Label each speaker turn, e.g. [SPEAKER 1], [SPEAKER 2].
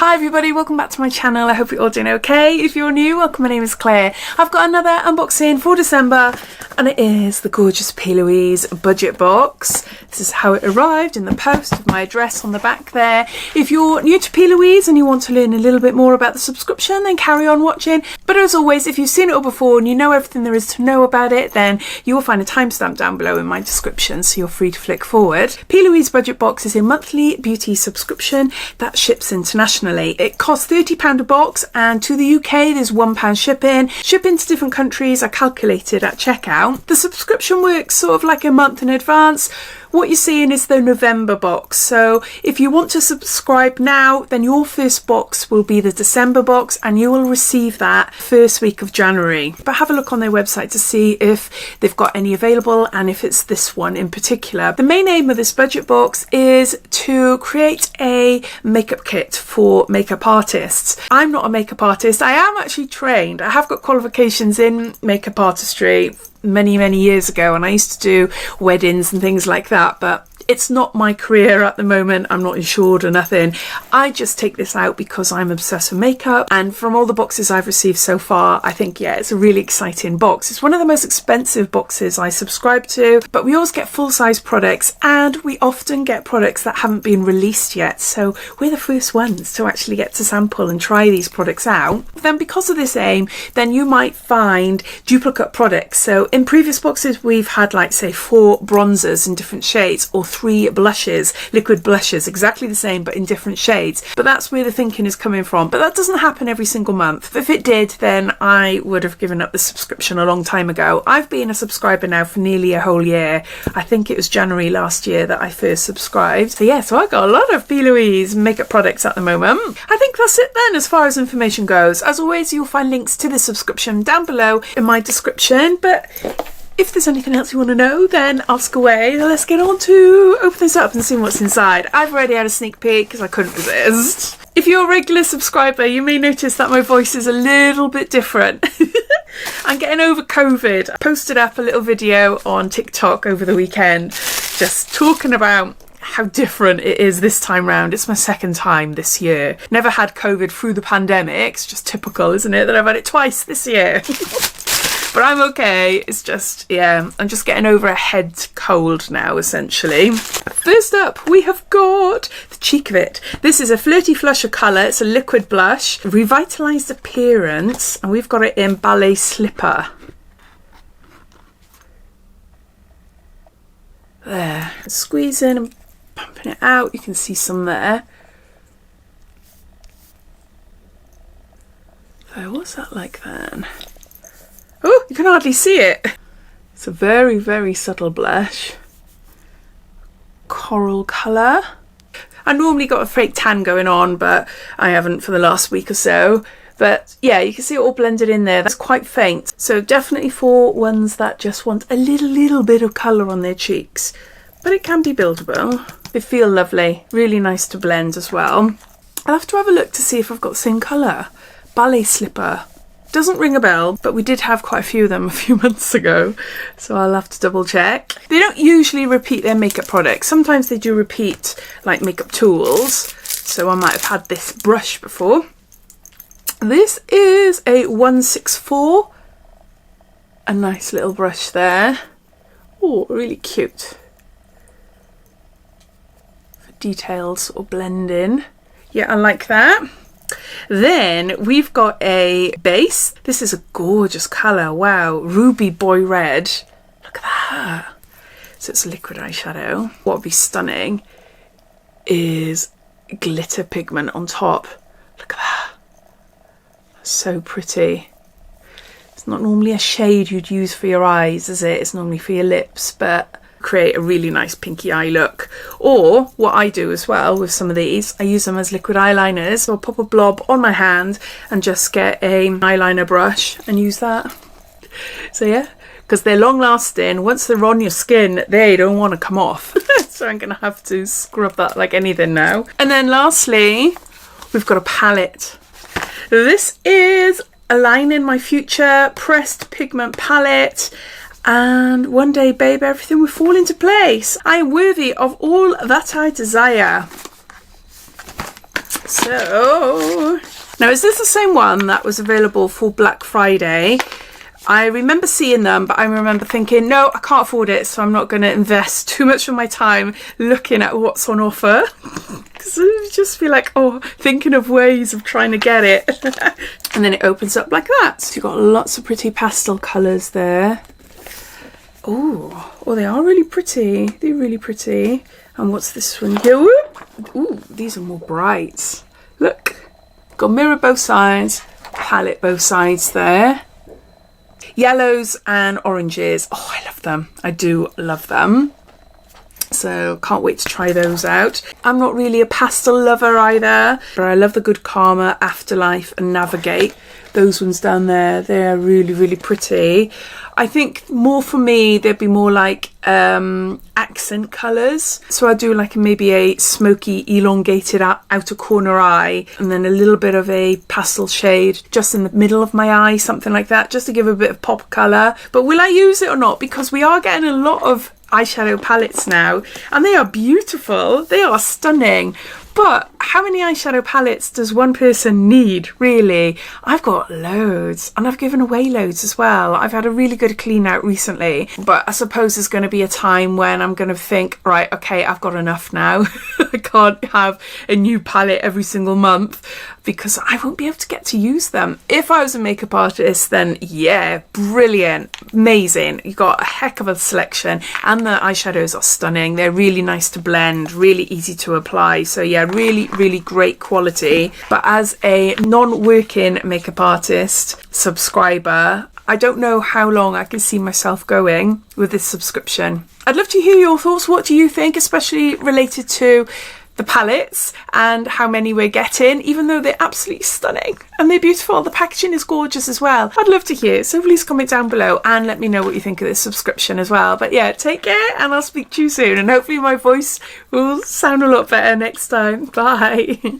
[SPEAKER 1] Hi everybody, welcome back to my channel. I hope you're all doing okay. If you're new, welcome. My name is Claire. I've got another unboxing for December and it is the gorgeous Plouise budget box. This is how it arrived in the post with my address on the back there. If you're new to Plouise and you want to learn a little bit more about the subscription, then carry on watching. But as always, if you've seen it all before and you know everything there is to know about it, then you will find a timestamp down below in my description, so you're free to flick forward. Plouise budget box is a monthly beauty subscription that ships internationally. It costs £30 a box, and to the UK there's £1 shipping. Shipping to different countries are calculated at checkout. The subscription works sort of like a month in advance. What you're seeing is the November box, so if you want to subscribe now, then your first box will be the December box and you will receive that first week of January. But have a look on their website to see if they've got any available and if it's this one in particular. The main aim of this budget box is to create a makeup kit for makeup artists. I'm not a makeup artist. I am actually trained. I have got qualifications in makeup artistry many years ago, and I used to do weddings and things like that, but it's not my career at the moment. I'm not insured or nothing. I just take this out because I'm obsessed with makeup, and from all the boxes I've received so far, I think, yeah, it's a really exciting box. It's one of the most expensive boxes I subscribe to, but we always get full-size products and we often get products that haven't been released yet, so we're the first ones to actually get to sample and try these products out. Then because of this aim, then you might find duplicate products. So in previous boxes we've had, like, say 4 bronzers in different shades, or 3 blushes, liquid blushes, exactly the same but in different shades. But that's where the thinking is coming from. But that doesn't happen every single month. If it did, then I would have given up the subscription a long time ago. I've been a subscriber now for nearly a whole year. I think it was January last year that I first subscribed. So yeah, so I got a lot of Plouise makeup products at the moment. I think that's it then as far as information goes. As always, you'll find links to the subscription down below in my description, but if there's anything else you want to know, then ask away. Let's get on to open this up and see what's inside. I've already had a sneak peek because I couldn't resist. If you're a regular subscriber, you may notice that my voice is a little bit different. I'm getting over COVID. I posted up a little video on TikTok over the weekend just talking about how different it is this time round. It's my second time this year. Never had COVID through the pandemic. It's just typical, isn't it, that I've had it twice this year. But I'm okay. It's just, yeah, I'm just getting over a head cold now, essentially. First up, we have got the cheek of it. This is a Flirty Flusher colour. It's a liquid blush, revitalised appearance, and we've got it in Ballet Slipper. There. Squeezing and pumping it out. You can see some there. So what's that like then? Oh, you can hardly see it. It's a very subtle blush. Coral colour. I normally got a fake tan going on, but I haven't for the last week or so. But yeah, you can see it all blended in there. That's quite faint. So definitely for ones that just want a little bit of colour on their cheeks. But it can be buildable. They feel lovely. Really nice to blend as well. I'll have to have a look to see if I've got the same colour. Ballet Slipper. Doesn't ring a bell, but we did have quite a few of them a few months ago, so I'll have to double check. They don't usually repeat their makeup products. Sometimes they do repeat, like, makeup tools, so I might have had this brush before. This is a 164. A nice little brush there. Oh, really cute. For details or blend in. Yeah, I like that. Then we've got a base. This is a gorgeous colour. Wow, Ruby Boy Red. Look at that. So it's liquid eyeshadow. What would be stunning is glitter pigment on top. Look at that. So pretty. It's not normally a shade you'd use for your eyes, is it? It's normally for your lips, but create a really nice pinky eye look. Or what I do as well with some of these, I use them as liquid eyeliners. So I'll pop a blob on my hand and just get an eyeliner brush and use that. So yeah, because they're long lasting. Once they're on your skin, they don't want to come off. So I'm gonna have to scrub that like anything now. And then lastly, we've got a palette. This is Aligning My Future Pressed Pigment Palette. And one day, babe, everything will fall into place. I am worthy of all that I desire. So, now is this the same one that was available for Black Friday? I remember seeing them, but I remember thinking, no, I can't afford it, so I'm not going to invest too much of my time looking at what's on offer. Because I just feel like, oh, thinking of ways of trying to get it. And then it opens up like that. So you've got lots of pretty pastel colours there. Oh, they are really pretty. They're really pretty. And what's this one here? Ooh, these are more bright. Look, got mirror both sides, palette both sides there. Yellows and oranges. Oh, I love them. I do love them. So can't wait to try those out. I'm not really a pastel lover either, but I love the Good Karma, Afterlife and Navigate. Those ones down there, they're really, really pretty. I think more for me, they'd be more like accent colours. So I do like maybe a smoky, elongated outer corner eye, and then a little bit of a pastel shade just in the middle of my eye, something like that, just to give a bit of pop colour. But will I use it or not? Because we are getting a lot of eyeshadow palettes now, and they are beautiful. They are stunning. But how many eyeshadow palettes does one person need, really? I've got loads, and I've given away loads as well. I've had a really good clean out recently, but I suppose there's going to be a time when I'm going to think, right, okay, I've got enough now. I can't have a new palette every single month because I won't be able to get to use them. If I was a makeup artist, then yeah, brilliant, amazing. You've got a heck of a selection, and the eyeshadows are stunning. They're really nice to blend, really easy to apply. So yeah, really, really great quality. But as a non-working makeup artist subscriber, I don't know how long I can see myself going with this subscription. I'd love to hear your thoughts. What do you think, especially related to the palettes and how many we're getting, even though they're absolutely stunning and they're beautiful. The packaging is gorgeous as well. I'd love to hear, so please comment down below and let me know what you think of this subscription as well. But yeah, take care, and I'll speak to you soon, and hopefully my voice will sound a lot better next time. Bye.